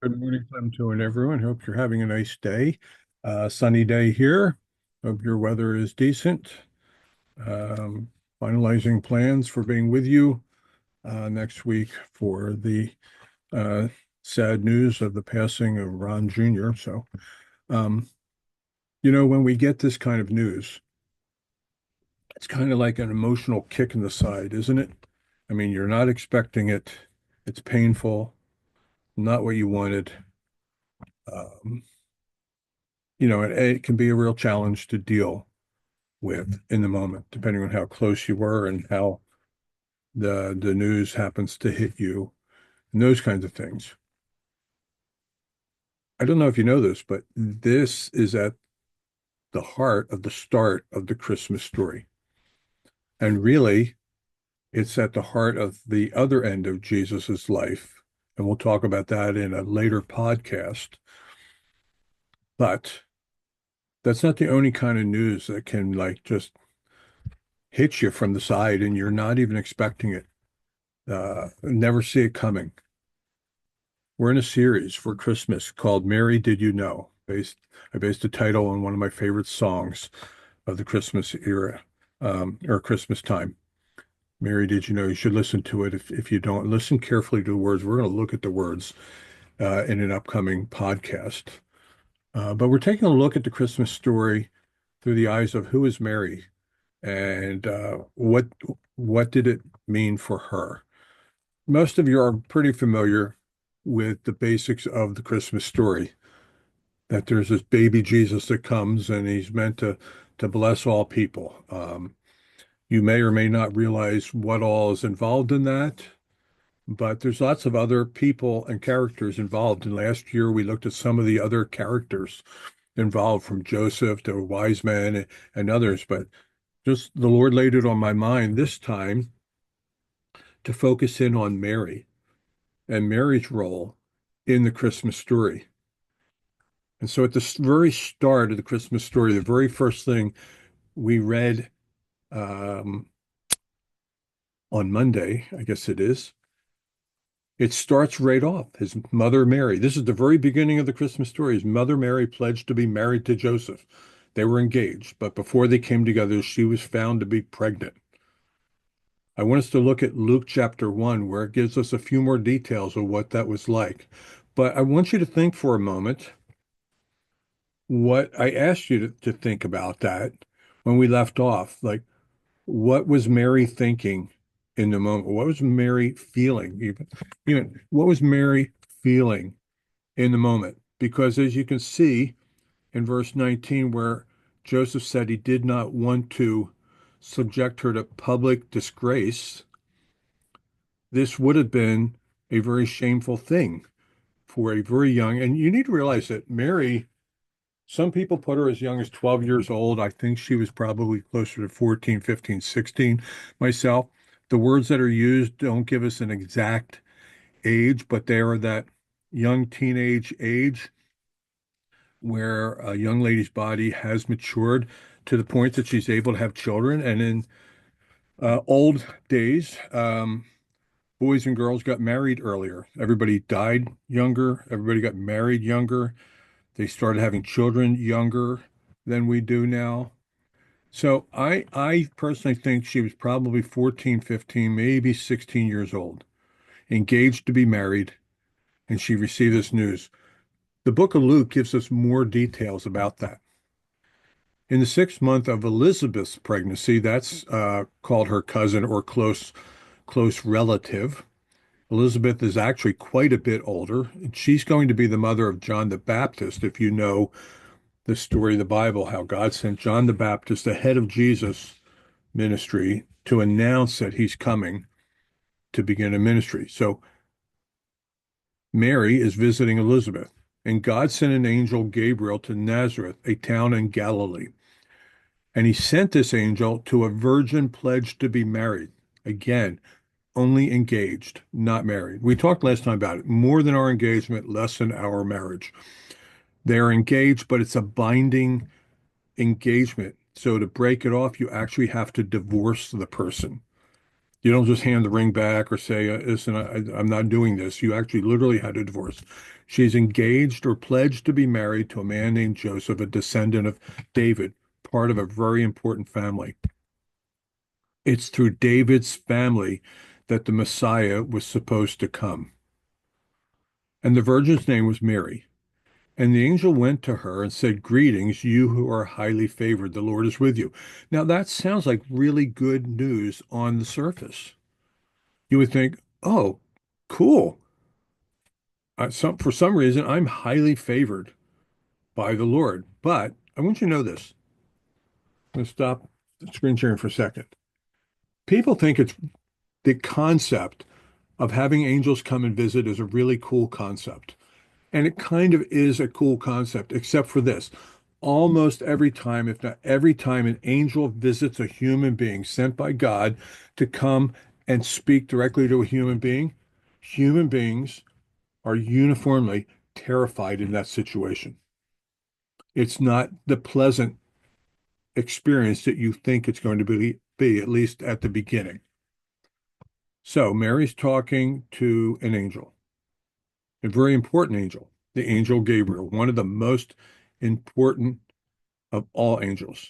Good morning, Clem, to and everyone. Hope you're having a nice day. Sunny day here. Hope your weather is decent. Um, Finalizing plans for being with you next week for the uh, sad news of the passing of Ron Jr. Um, when we get this kind of news, it's kind of like an emotional kick in the side, isn't it? I mean, you're not expecting it. It's painful, not what you wanted. Um, it can be a real challenge to deal with in the moment, depending on how close you were and how the news happens to hit you and those kinds of things. I don't know if you know this, but this is at the heart of the start of the Christmas story. And really, it's at the heart of the other end of Jesus's life. And we'll talk about that in a later podcast. But that's not the only kind of news that can like just hit you from the side and you're not even expecting it. Never see it coming. We're in a series for Christmas called Mary Did You Know? I based the title on one of my favorite songs of the Christmas era, or Christmas time. Mary Did You Know? You should listen to it if you don't. Listen carefully to the words. We're going to look at the words in an upcoming podcast. But we're taking a look at the Christmas story through the eyes of who is Mary and what did it mean for her? Most of you are pretty familiar with the basics of the Christmas story, that there's this baby Jesus that comes and he's meant to bless all people. You may or may not realize what all is involved in that, but there's lots of other people and characters involved. And last year we looked at some of the other characters involved, from Joseph to wise men and others. But just the Lord laid it on my mind this time to focus in on Mary and Mary's role in the Christmas story. And so at the very start of the Christmas story, the very first thing we read um, on Monday, I guess it is, it starts right off. His mother Mary. This is the very beginning of the Christmas story. His mother Mary pledged to be married to Joseph. They were engaged, but before they came together, she was found to be pregnant. I want us to look at Luke chapter 1, where it gives us a few more details of what that was like. But I want you to think for a moment what I asked you to think about that when we left off. Like, what was Mary thinking in the moment? What was Mary feeling? Even what was Mary feeling in the moment? Because as you can see in verse 19, where Joseph said he did not want to subject her to public disgrace, this would have been a very shameful thing for a very young, and you need to realize that Mary, some people put her as young as 12 years old. I think she was probably closer to 14, 15, 16 myself. The words that are used don't give us an exact age, but they are that young teenage age where a young lady's body has matured to the point that she's able to have children. And in old days, boys and girls got married earlier. Everybody died younger. Everybody got married younger. They started having children younger than we do now. So I personally think she was probably 14, 15, maybe 16 years old, engaged to be married, and she received this news. The book of Luke gives us more details about that. In the 6th month of Elizabeth's pregnancy, that's called her cousin or close relative. Elizabeth is actually quite a bit older. She's going to be the mother of John the Baptist, if you know the story of the Bible, how God sent John the Baptist, the head of Jesus' ministry, to announce that he's coming to begin a ministry. So Mary is visiting Elizabeth, and God sent an angel, Gabriel, to Nazareth, a town in Galilee. And he sent this angel to a virgin pledged to be married. Again, only engaged, not married. We talked last time about it. More than our engagement, less than our marriage. They are engaged, but it's a binding engagement. So to break it off, you actually have to divorce the person. You don't just hand the ring back or say, listen, I'm not doing this. You actually literally had a divorce. She's engaged or pledged to be married to a man named Joseph, a descendant of David, part of a very important family. It's through David's family that the Messiah was supposed to come. And the virgin's name was Mary. And the angel went to her and said, greetings, you who are highly favored. The Lord is with you. Now, that sounds like really good news on the surface. You would think, oh, cool. For some reason, I'm highly favored by the Lord. But I want you to know this. I'm going to stop the screen sharing for a second. People think it's the concept of having angels come and visit is a really cool concept. And it kind of is a cool concept, except for this. Almost every time, if not every time, an angel visits a human being sent by God to come and speak directly to a human beings are uniformly terrified in that situation. It's not the pleasant experience that you think it's going to be at least at the beginning. So Mary's talking to an angel, a very important angel, the angel Gabriel, one of the most important of all angels.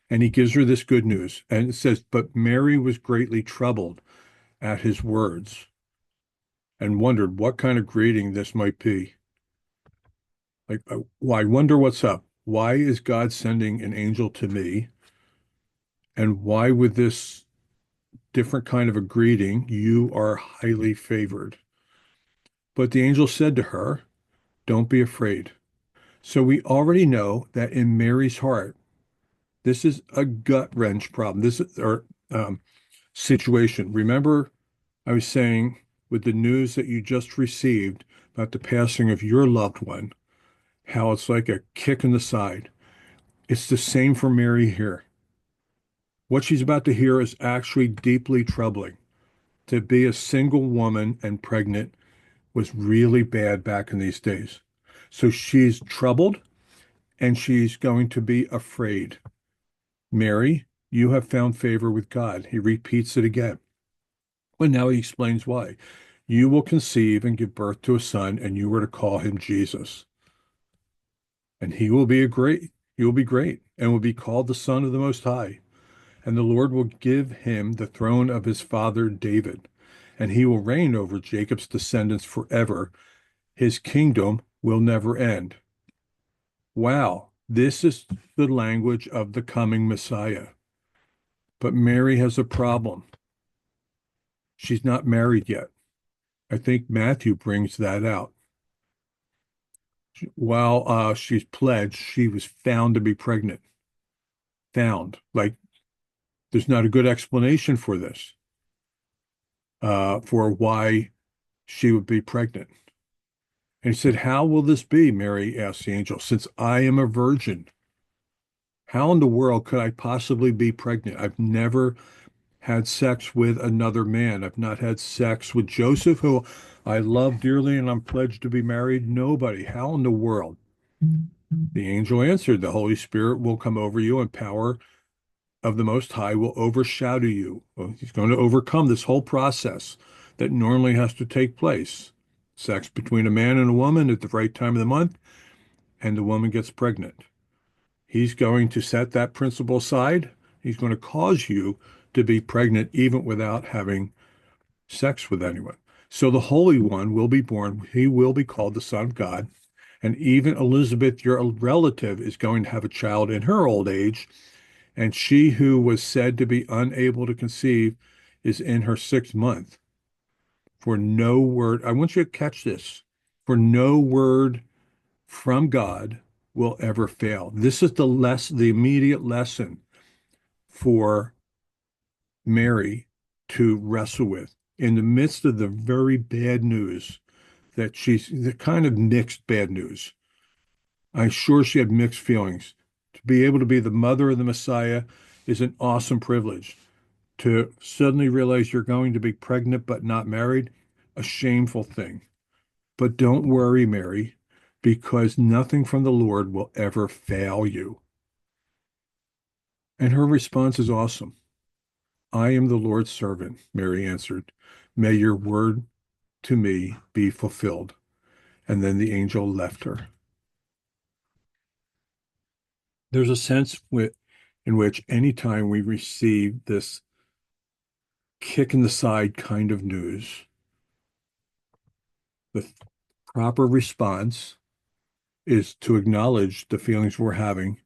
And he gives her this good news. And it says, but Mary was greatly troubled at his words and wondered what kind of greeting this might be. Like, well, I wonder what's up. Why is God sending an angel to me? And why with this different kind of a greeting, you are highly favored? But the angel said to her, don't be afraid. So we already know that in Mary's heart, this is a gut wrench problem. This is or situation. Remember, I was saying with the news that you just received about the passing of your loved one, how it's like a kick in the side. It's the same for Mary here. What she's about to hear is actually deeply troubling. To be a single woman and pregnant was really bad back in these days. So she's troubled and she's going to be afraid. Mary, you have found favor with God. He repeats it again. And now he explains why. You will conceive and give birth to a son, and you are to call him Jesus. And he will be great, and will be called the Son of the Most High. And the Lord will give him the throne of his father David, and he will reign over Jacob's descendants forever. His kingdom will never end. Wow, this is the language of the coming Messiah. But Mary has a problem. She's not married yet. I think Matthew brings that out. While she's pledged, she was found to be pregnant. Found. Like, there's not a good explanation for this, for why she would be pregnant. And he said, how will this be? Mary asked the angel, since I am a virgin. How in the world could I possibly be pregnant? I've never had sex with another man. I've not had sex with Joseph, who I love dearly and I'm pledged to be married. Nobody. How in the world? The angel answered, the Holy Spirit will come over you and power of the Most High will overshadow you. Well, he's going to overcome this whole process that normally has to take place. Sex between a man and a woman at the right time of the month, and the woman gets pregnant. He's going to set that principle aside. He's going to cause you to be pregnant even without having sex with anyone. So the Holy One will be born. He will be called the Son of God. And even Elizabeth, your relative, is going to have a child in her old age. And she who was said to be unable to conceive is in her 6th month. For no word, I want you to catch this, for no word from God will ever fail. This is the immediate lesson for Mary to wrestle with in the midst of the very bad news that she's the kind of mixed bad news. I'm sure she had mixed feelings. To be able to be the mother of the Messiah is an awesome privilege. To suddenly realize you're going to be pregnant but not married, a shameful thing. But don't worry, Mary, because nothing from the Lord will ever fail you. And her response is awesome. I am the Lord's servant, Mary answered. May your word to me be fulfilled. And then the angel left her. There's a sense in which anytime we receive this kick in the side kind of news, the proper response is to acknowledge the feelings we're having,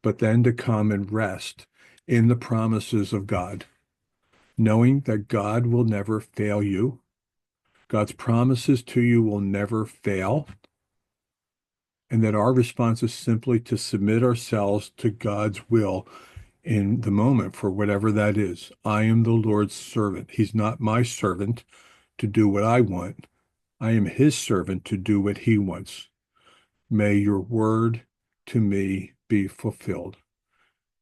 but then to come and rest in the promises of God, knowing that God will never fail you. God's promises to you will never fail, and that our response is simply to submit ourselves to God's will in the moment for whatever that is. I am the Lord's servant. He's not my servant to do what I want. I am his servant to do what he wants. May your word to me be fulfilled.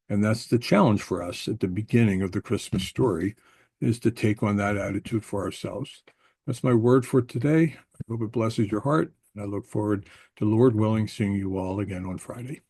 And that's the challenge for us at the beginning of the Christmas story, is to take on that attitude for ourselves. That's my word for today. I hope it blesses your heart. And I look forward to, Lord willing, seeing you all again on Friday.